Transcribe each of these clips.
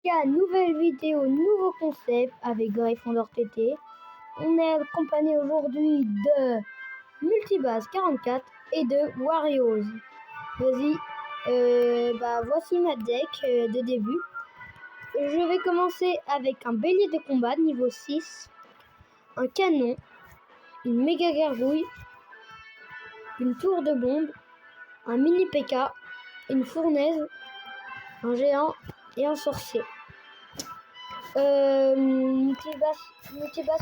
gars, nouvelle vidéo, nouveau concept avec Gryffondor TT. On est accompagné aujourd'hui de Multibase 44 et de Warriors. Vas-y, voici ma deck de début. Je vais commencer avec un bélier de combat niveau 6, un canon, une méga gargouille, une tour de bombe, un mini PK, une fournaise, un géant et un sorcier. Multibase,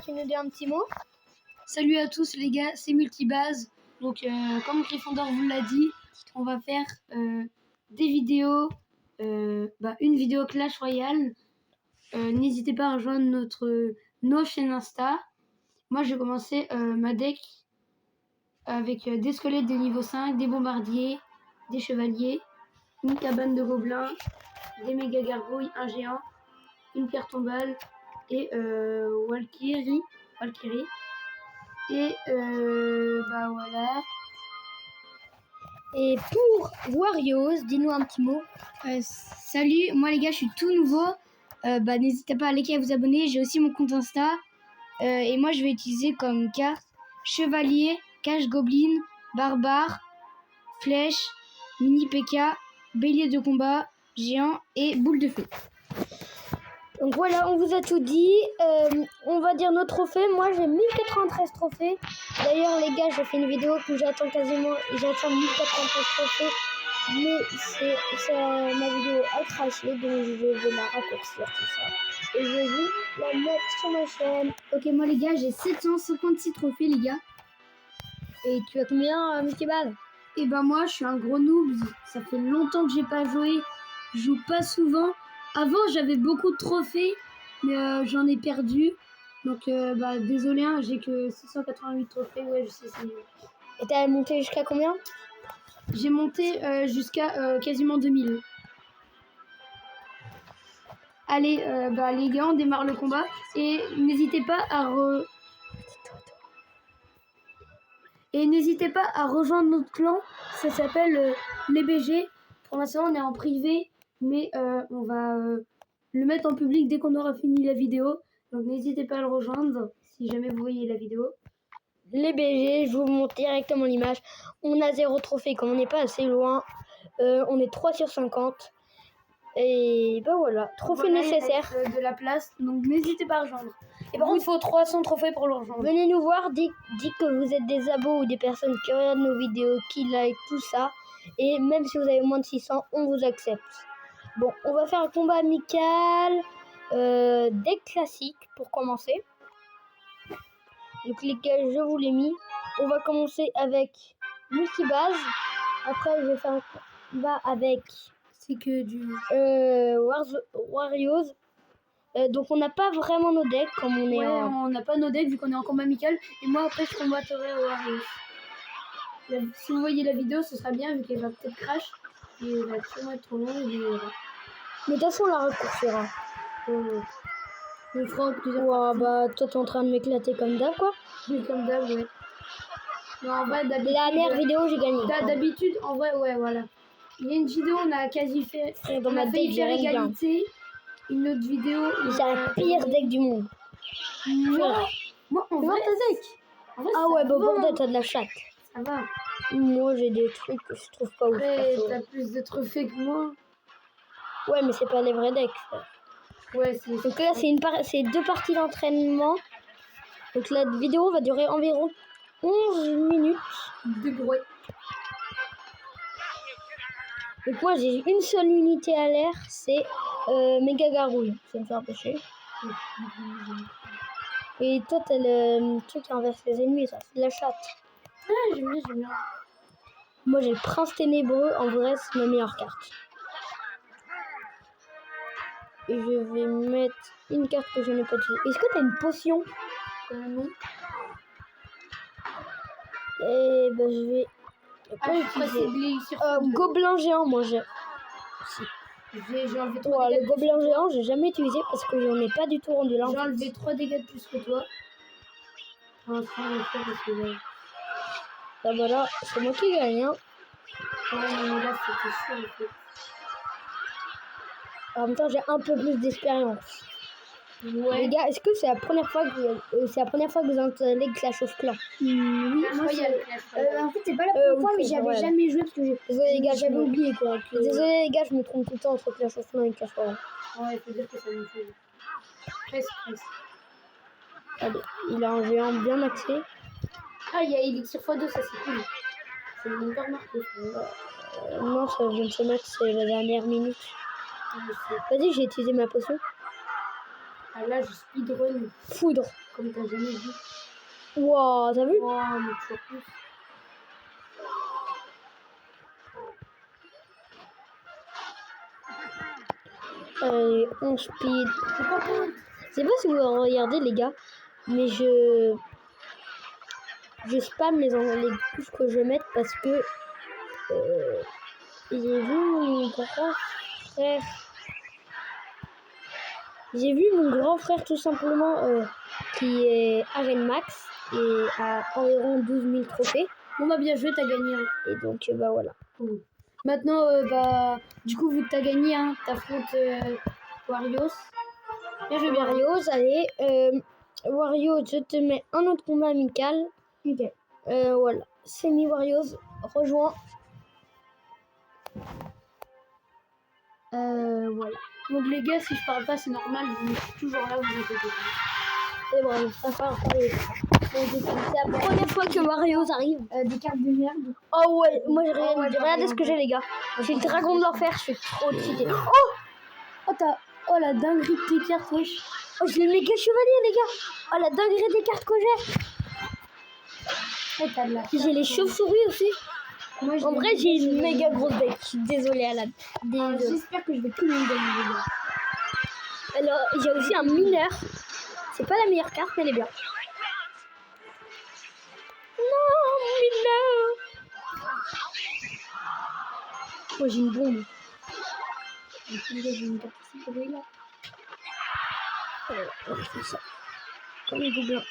tu nous dis un petit mot? Salut à tous les gars, c'est Multibase. Donc comme Gryffondor vous l'a dit, on va faire des vidéos, une vidéo Clash Royale. N'hésitez pas à rejoindre nos chaînes Insta. Moi je vais commencer ma deck avec des squelettes de niveau 5, des bombardiers, des chevaliers, une cabane de gobelins, des méga gargouilles, un géant, une pierre tombale et Valkyrie. Et voilà. Et pour Warriors, dis-nous un petit mot. Salut, moi les gars, je suis tout nouveau. N'hésitez pas à liker et à vous abonner. J'ai aussi mon compte Insta. Et moi, je vais utiliser comme carte chevalier, cache goblin, barbare, flèche, mini PK, bélier de combat, géant et boule de feu. Donc voilà, on vous a tout dit. On va dire nos trophées. Moi, j'ai 1093 trophées. D'ailleurs, les gars, j'ai fait une vidéo que j'attends 1093 trophées. Mais ma vidéo a craché, donc je vais la raccourcir tout ça. Et je vais vous la mettre sur ma chaîne. Ok, moi les gars, j'ai 756 trophées, les gars. Et tu as combien, Multibase? Et moi, je suis un gros noob. Ça fait longtemps que j'ai pas joué. Je joue pas souvent. Avant, j'avais beaucoup de trophées, mais j'en ai perdu. Donc, désolé, hein, j'ai que 688 trophées. Ouais, je sais, c'est nul. Et t'as monté jusqu'à combien? J'ai monté jusqu'à quasiment 2000. Allez, les gars, on démarre le combat. Et n'hésitez pas à rejoindre notre clan. Ça s'appelle les BG. Pour l'instant, on est en privé. Mais on va le mettre en public dès qu'on aura fini la vidéo. Donc n'hésitez pas à le rejoindre si jamais vous voyez la vidéo. Les BG, je vous montre directement l'image. On a 0 trophée comme on n'est pas assez loin. On est 3 sur 50. Et voilà, trophée nécessaire. De la place, donc n'hésitez pas à rejoindre. Et par contre, il faut 300 trophées pour le rejoindre. Venez nous voir, dites que vous êtes des abos ou des personnes qui regardent nos vidéos, qui like, tout ça. Et même si vous avez moins de 600, on vous accepte. Bon, on va faire un combat amical, deck classique pour commencer. Donc les gars, je vous l'ai mis. On va commencer avec Multibase. Après, je vais faire un combat avec... C'est que du... Warriors. Donc on n'a pas vraiment nos decks comme on est on n'a pas nos decks vu qu'on est en combat amical. Et moi après je combattrai au Warriors. Si vous voyez la vidéo, ce sera bien vu qu'elle va peut-être crash. Et elle va sûrement être trop longue. Mais de toute façon on la raccourcira. On fera plusieurs toi t'es en train de m'éclater comme d'hab quoi. Comme d'hab, ouais. Non, en vrai, d'habitude... La dernière vidéo j'ai gagné. D'habitude, en vrai, ouais, voilà. Il y a une vidéo, on a quasi fait... Dans ma deck, j'ai égalité. Une autre vidéo... C'est la pire deck du monde. Moi en vrai... ta deck. En vrai, ah ouais, bordel, t'as de la chatte. Ça va. Moi, j'ai des trucs que je trouve pas ouf. Ouais, t'as plus de trophées que moi. Ouais, mais c'est pas les vrais decks. Ouais, c'est... Donc là, c'est 2 parties d'entraînement. Donc la vidéo va durer environ 11 minutes. De bruit. Donc moi j'ai une seule unité à l'air, c'est méga gargouille. Ça me fait empêcher. Et toi t'as le truc qui renverse les ennemis, ça c'est de la chatte. Ah j'aime bien. Moi j'ai le prince ténébreux, en vrai c'est ma meilleure carte. Et je vais mettre une carte que je n'ai pas utilisée. Est-ce que t'as une potion? Non. Et je vais... gobelin géant, moi j'ai. J'ai enlevé 3 dégâts. Le gobelin géant, j'ai jamais utilisé parce que j'en ai pas du tout rendu là. J'ai enlevé 3 dégâts de plus que toi. Voilà, c'est moi qui gagne. Hein. Ouais, mais là c'était chaud en fait. En même temps, j'ai un peu plus d'expérience. Ouais. Les gars, est-ce que c'est la première fois que vous installez Clash of Clans? Oui, moi, moi, il y a c'est- le Clash Royale. En fait, c'est pas la première oui, fois, mais c'est j'avais vrai. jamais joué parce que Désolé les gars, j'avais oublié quoi. que- Désolé les gars, je me trompe tout le temps entre Clash of Clans et Clash Royale. Ouais, il faut dire que c'est la même chose. Presque. Allez, il a un géant bien maxé. Ah, il y a Elixir x2, ça c'est cool. C'est mon père marqué. Non, ça vient de se mettre, c'est la dernière minute. Vas-y, j'ai utilisé ma potion. Ah là, je speedrun Foudre. comme t'as jamais vu. Wow, t'as vu? Oh, mais toujours plus. Allez, on speed. Je sais pas si vous regardez les gars, mais je spam les couches que je vais mettre parce que j'ai vu mon grand frère. J'ai vu mon grand frère tout simplement qui est Arène Max et à environ 12 000 trophées. Bon bah bien joué, t'as gagné. Hein. Et donc bah voilà. Cool. Maintenant, bah du coup vu que t'as gagné, hein, t'affrontes Warriors. Bien joué Warriors, allez. Warriors, je te mets un autre combat amical. Ok. Voilà. Semi Warriors, rejoins. Voilà. Donc les gars, si je parle pas, c'est normal, je suis toujours là, vous inquiétez pas. Et Warriors, ça part. C'est la première fois que Warriors arrive. Des cartes de merde. Oh ouais, moi j'ai Oh ouais, regardez ce que j'ai les gars. J'ai le dragon de l'enfer, je suis trop excité. Oh Oh la dinguerie de tes cartes, wesh. Oh j'ai le méga chevalier les gars. Oh la dinguerie des cartes que j'ai. Oh, t'as de la J'ai les chauves-souris aussi. Moi, En vrai j'ai une méga grosse bec. Je suis désolée Alan. Désolée. J'espère que je vais tout le monde gagner, les gars. Alors j'ai aussi un mineur. C'est pas la meilleure carte mais elle est bien. Non mineur. Oh j'ai une bombe. J'ai une carte ici pour lui, là. On fait ça. Comme les gobelins.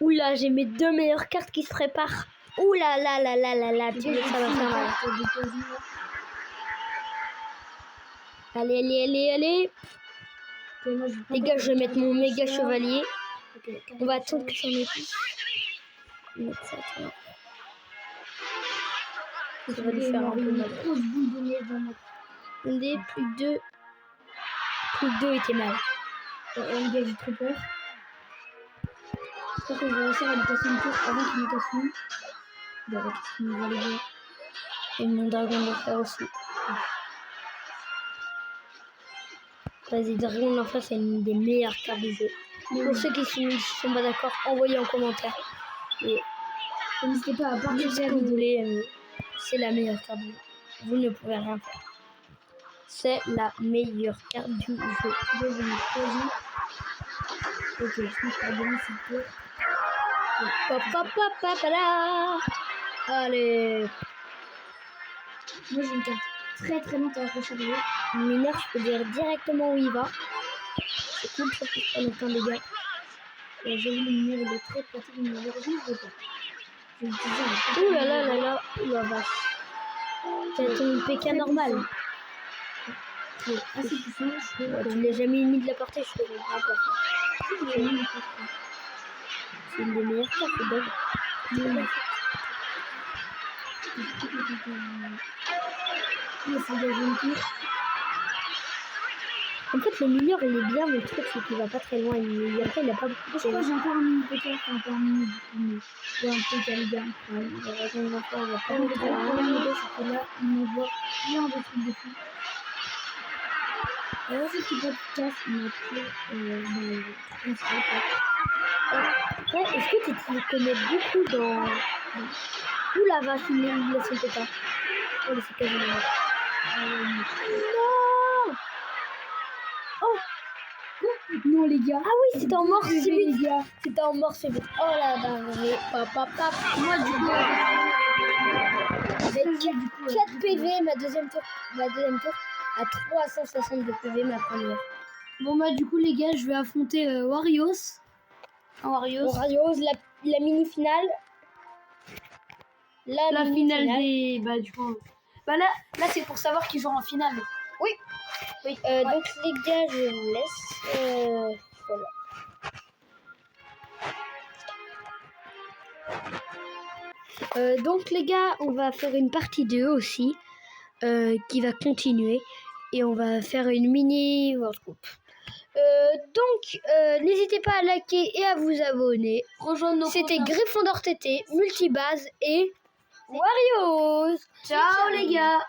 Oula, j'ai mes deux meilleures cartes qui se préparent. Oula là là là là là, tu sais, ça va faire mal. Allez, allez, allez, allez. Les gars, je vais mettre mon méga chevalier. On va attendre que ça m'ait plus. Mettre ça, attends. Ça va lui faire un peu mal. Grosse boule de neige dans ma Attendez, plus que deux. Plus que deux était mal. les gars, j'ai trop peur. J'espère que je vais réussir à lui casser une tour avant qu'il me casse une. Bah, qu'est-ce qu'il me va les gars. Et mon dragon de l'enfer aussi. Vas-y, dragon de l'enfer, c'est une des meilleures cartes du jeu. Pour ceux qui ne sont pas d'accord, envoyez en commentaire. Et N'hésitez pas à dites partager ce la que vous vidéo. voulez, c'est la meilleure carte du jeu. Vous ne pouvez rien faire. C'est la meilleure carte du jeu. Je vais me poser. Ok, je pense que la demi c'est peu. Pop, pop, pop, pop, là. Allez. Moi j'ai une carte très très lente à recharger. Mineur, je peux dire directement où il va. C'est cool, sauf que je prends aucun dégâts. Et j'ai vu le numéro, il est très pratique, mais malheureusement je l'ai pas. Je vais l'utiliser en Ouh là là là là, ouh la vache. T'as ton PK normal. fait assez puissant. Je Ouais, peux tu l'as jamais mis de la portée, je te comprends pas. j'ai mis une carte. C'est une des meilleures cartes, c'est dingue. Mais c'est déjà une tour. En fait, le mineur, il est bien, mais le truc, c'est qu'il va pas très loin. Après, il a pas beaucoup de Je crois que j'ai encore un mini PK, enfin pas un mini du tout, mais j'ai un PK les gars. Ouais, il va raison, il va pas Le beaucoup très loin. problème les gars, c'est que là, il m'envoie plein de trucs de fou. Alors c'est qu'il pas de casse, mais après, on se répète. Ouais, est-ce que tu te connais beaucoup dans... Ouh la vache, il laisse son PK. Oh, il s'est quasiment mort. Non. Oh. Non les gars. Ah oui, c'était en mort PV, subite. les gars. C'était en mort subite. Oh la dinguerie. Pop, pop, pop. Moi, du coup, avec 4 PV, ma deuxième tour à 362 PV, ma première. Bon bah du coup les gars, je vais affronter Warriors. Warriors. Warriors, la mini-finale. La finale des... Bah du coup, Bah là c'est pour savoir qui jouera en finale. Oui. Oui. Donc les gars, je vous laisse. Voilà. Donc les gars, on va faire une partie 2 aussi, qui va continuer. Et on va faire une mini World Cup. Donc, n'hésitez pas à liker et à vous abonner. Rejoindre nos C'était comptes. Gryffondor TT, Multibase et Warriors. Ciao les gars.